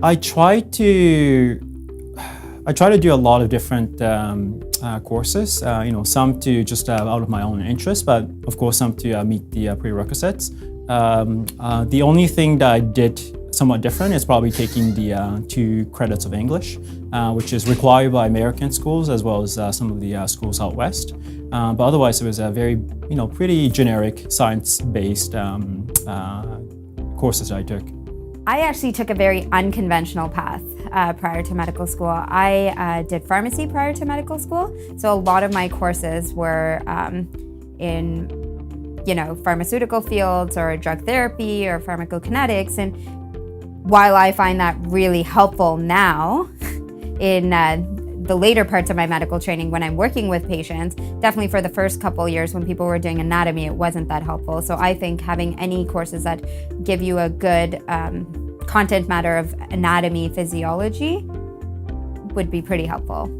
I try to do a lot of different courses. Some to just out of my own interest, but of course some to meet the prerequisites. The only thing that I did somewhat different is probably taking the 2 credits of English, which is required by American schools as well as some of the schools out west. But otherwise, it was a very, pretty generic science-based courses that I took. I actually took a very unconventional path prior to medical school. I did pharmacy prior to medical school, so a lot of my courses were in, pharmaceutical fields or drug therapy or pharmacokinetics. And while I find that really helpful now in the later parts of my medical training when I'm working with patients, definitely for the first couple years when people were doing anatomy, it wasn't that helpful. So I think having any courses that give you a good content matter of anatomy, physiology would be pretty helpful.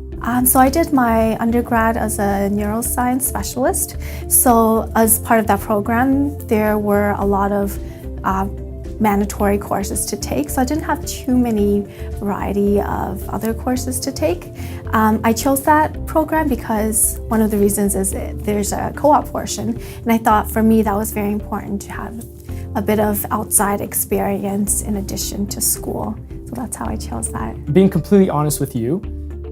So I did my undergrad as a neuroscience specialist. So as part of that program, there were a lot of mandatory courses to take, so I didn't have too many variety of other courses to take. I chose that program because one of the reasons is there's a co-op portion, and I thought for me that was very important to have a bit of outside experience in addition to school. So that's how I chose that. Being completely honest with you,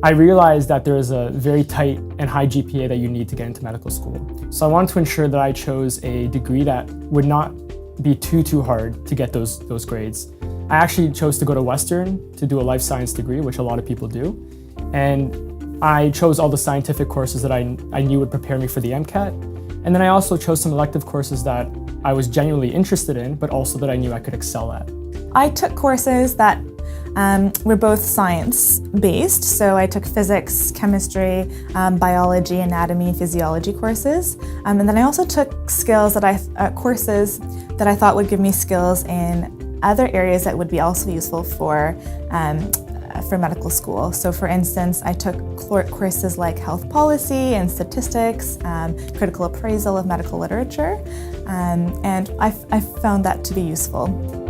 I realized that there is a very tight and high GPA that you need to get into medical school. So I wanted to ensure that I chose a degree that would not be too hard to get those grades. I actually chose to go to Western to do a life science degree, which a lot of people do. And I chose all the scientific courses that I knew would prepare me for the MCAT. And then I also chose some elective courses that I was genuinely interested in, but also that I knew I could excel at. I took courses that were both science-based, so I took physics, chemistry, biology, anatomy, and physiology courses. And then I also took courses that I thought would give me skills in other areas that would be also useful for medical school. So for instance, I took courses like health policy and statistics, critical appraisal of medical literature, and I found that to be useful.